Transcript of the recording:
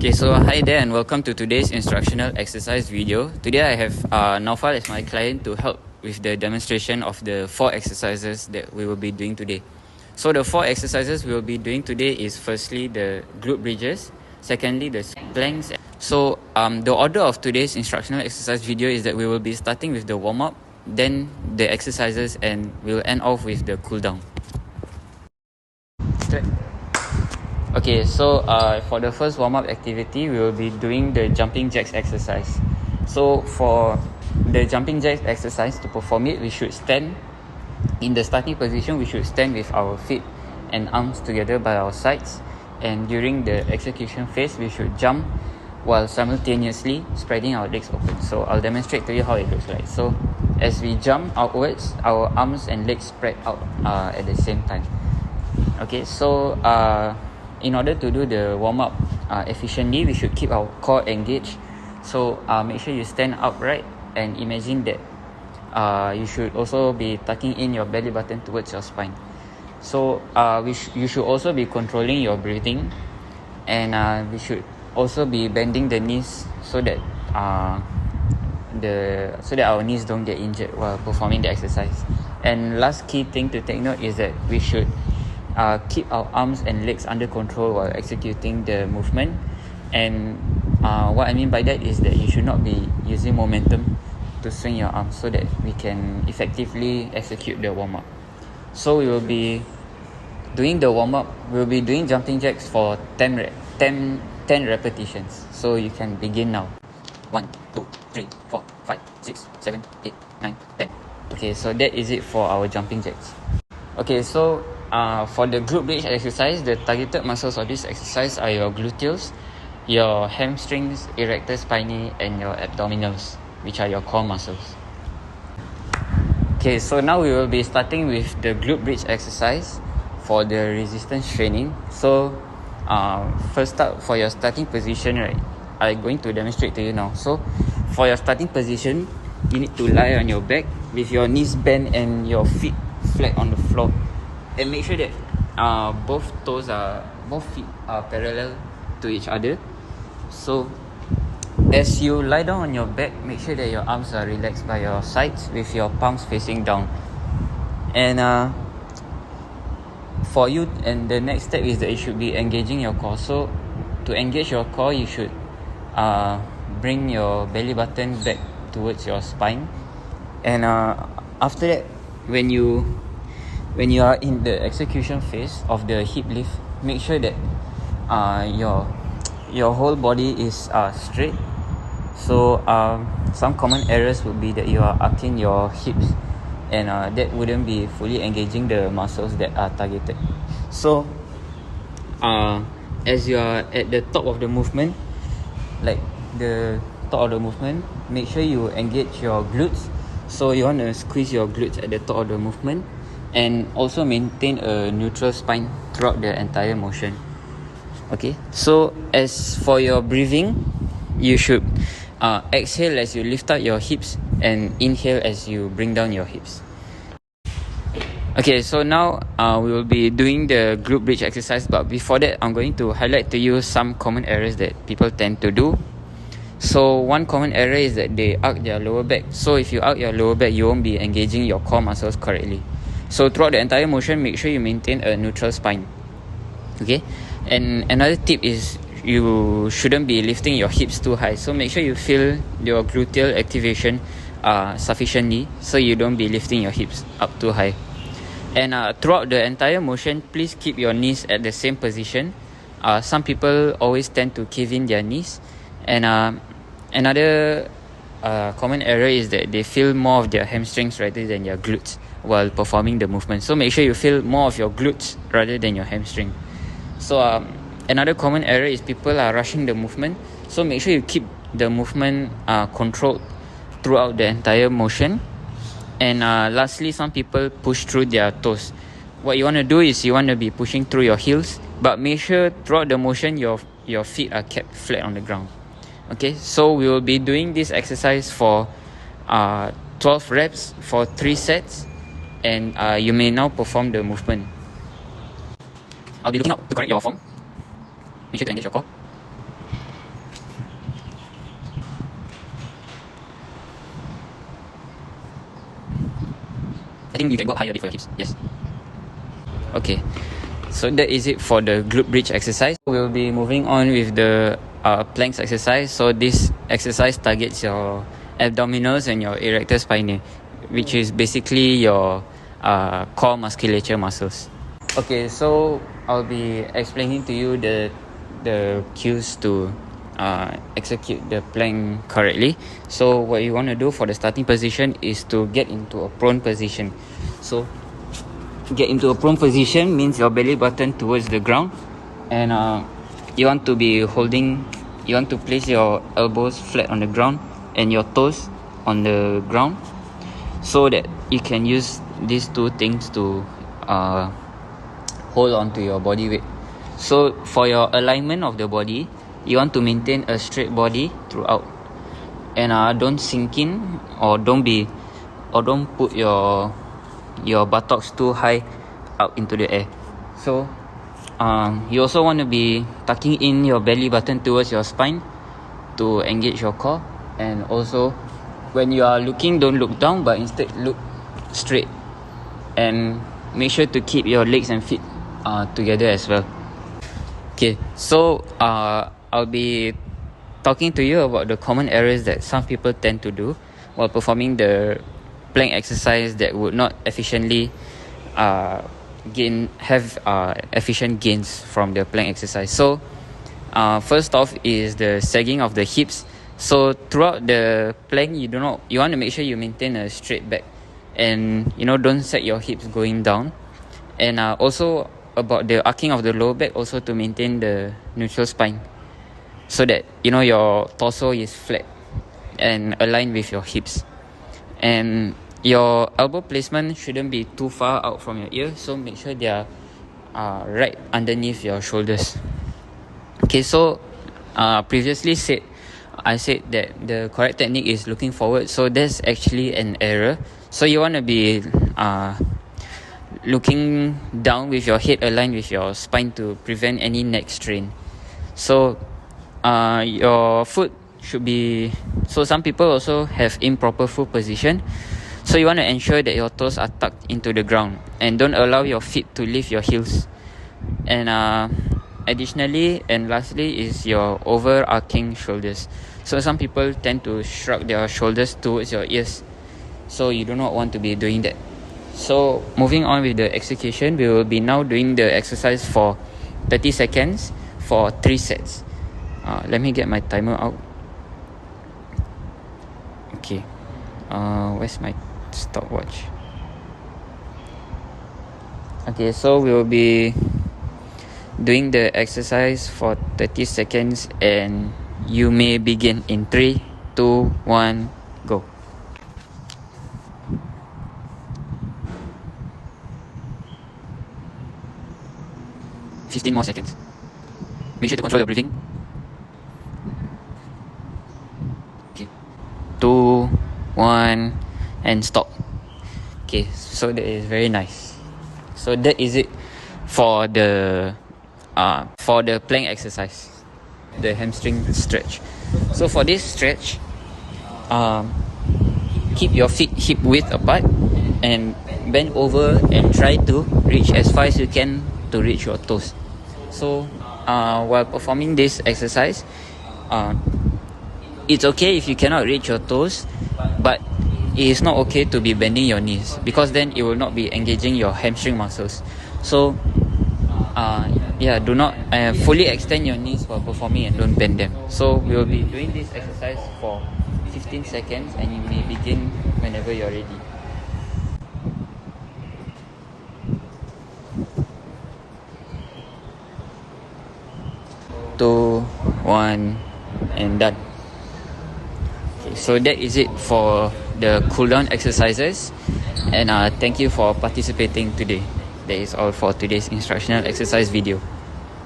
Okay, so hi there and welcome to today's instructional exercise video. Today I have Naufal as my client to help with the demonstration of the 4 exercises that we will be doing today. So the 4 exercises we will be doing today is firstly the glute bridges, secondly the planks. So the order of today's instructional exercise video is that we will be starting with the warm-up, then the exercises, and we'll end off with the cool-down. Okay, so for the first warm-up activity, we will be doing the jumping jacks exercise. So for the jumping jacks exercise, to perform it, we should stand in the starting position. We should stand with our feet and arms together by our sides, and during the execution phase, we should jump while simultaneously spreading our legs open. So I'll demonstrate to you how it looks like. So as we jump outwards, our arms and legs spread out at the same time. Okay, so in order to do the warm-up efficiently, we should keep our core engaged. So make sure you stand upright and imagine that you should also be tucking in your belly button towards your spine. So you should also be controlling your breathing, and we should also be bending the knees so that our knees don't get injured while performing the exercise. And last key thing to take note is that we should keep our arms and legs under control while executing the movement. And what I mean by that is that you should not be using momentum to swing your arms, so that we can effectively execute the warm-up. So we will be doing the warm-up. We'll be doing jumping jacks for 10 repetitions. So you can begin now. 1, 2, 3, 4, 5, 6, 7, 8, 9, 10. Okay, so that is it for our jumping jacks. Okay, so for the glute bridge exercise, the targeted muscles of this exercise are your gluteals, your hamstrings, erector spinae, and your abdominals, which are your core muscles. Okay, so now we will be starting with the glute bridge exercise for the resistance training. So first up, for your starting position, right, I'm going to demonstrate to you now. So for your starting position, you need to lie on your back with your knees bent and your feet flat on the floor, and make sure that both feet are parallel to each other. So as you lie down on your back, make sure that your arms are relaxed by your sides with your palms facing down. And for you, and the next step is that you should be engaging your core. So to engage your core, you should bring your belly button back towards your spine. And after that, when you are in the execution phase of the hip lift, make sure that your whole body is straight. So some common errors would be that you are arcing your hips, and that wouldn't be fully engaging the muscles that are targeted. So as you are at the top of the movement, like the top of the movement, make sure you engage your glutes. So you want to squeeze your glutes at the top of the movement, and also maintain a neutral spine throughout the entire motion. Okay, so as for your breathing, you should exhale as you lift up your hips and inhale as you bring down your hips. Okay, so now we will be doing the glute bridge exercise, but before that, I'm going to highlight to you some common errors that people tend to do. So one common error is that they arc their lower back. So if you arc your lower back, you won't be engaging your core muscles correctly. So throughout the entire motion, make sure you maintain a neutral spine. Okay, and another tip is you shouldn't be lifting your hips too high. So make sure you feel your gluteal activation sufficiently, so you don't be lifting your hips up too high. And throughout the entire motion, please keep your knees at the same position. Some people always tend to cave in their knees. And another common error is that they feel more of their hamstrings rather than your glutes while performing the movement. So make sure you feel more of your glutes rather than your hamstring. So another common error is people are rushing the movement. So make sure you keep the movement controlled throughout the entire motion. And lastly, some people push through their toes. What you want to do is you want to be pushing through your heels, but make sure throughout the motion your feet are kept flat on the ground. Okay, so we will be doing this exercise for 12 reps for 3 sets, and you may now perform the movement. I'll be looking up to correct your form. Make sure to engage your core. think you can go higher a bit for your hips. Yes. Okay. So that is it for the glute bridge exercise. We'll be moving on with the planks exercise. So this exercise targets your abdominals and your erector spinae, which is basically your core musculature muscles. Okay, so I'll be explaining to you the cues to execute the plank correctly. So what you want to do for the starting position is to get into a prone position. So get into a prone position means your belly button towards the ground, and you want to place your elbows flat on the ground and your toes on the ground, so that you can use these two things to hold on to your body weight. So for your alignment of the body, you want to maintain a straight body throughout, and don't sink in or don't put your buttocks too high up into the air. So you also want to be tucking in your belly button towards your spine to engage your core, and also when you are looking, don't look down but instead look straight, and make sure to keep your legs and feet together as well. Okay, so I'll be talking to you about the common errors that some people tend to do while performing the plank exercise that would not efficiently have efficient gains from the plank exercise. So first off is the sagging of the hips. So throughout the plank, you want to make sure you maintain a straight back, and don't set your hips going down, and also about the arcing of the lower back, also to maintain the neutral spine, so that your torso is flat and aligned with your hips. And your elbow placement shouldn't be too far out from your ear, so make sure they are right underneath your shoulders. Okay, so previously I said that the correct technique is looking forward, so that's actually an error. So you want to be looking down with your head aligned with your spine to prevent any neck strain. So your foot should be, so some people also have improper foot position, so you want to ensure that your toes are tucked into the ground and don't allow your feet to lift your heels. And additionally and lastly is your overarching shoulders. So some people tend to shrug their shoulders towards your ears, so you do not want to be doing that. So moving on with the execution, we will be now doing the exercise for 30 seconds for 3 sets. Let me get my timer out. Okay, where's my stopwatch? Okay, so we will be doing the exercise for 30 seconds, and you may begin in 3, 2, 1, go. $15 more seconds. Make sure to control your breathing. Okay. 2, 1, and stop. Okay, so that is very nice. So that is it for the plank exercise, the hamstring stretch. So for this stretch, keep your feet hip width apart and bend over and try to reach as far as you can to reach your toes. So while performing this exercise, it's okay if you cannot reach your toes, but it is not okay to be bending your knees, because then it will not be engaging your hamstring muscles. So do not fully extend your knees while performing and don't bend them. So we will be doing this exercise for 15 seconds, and you may begin whenever you're ready. 2, 1, and done. Okay, so that is it for the cool down exercises, and thank you for participating today. That is all for today's instructional exercise video.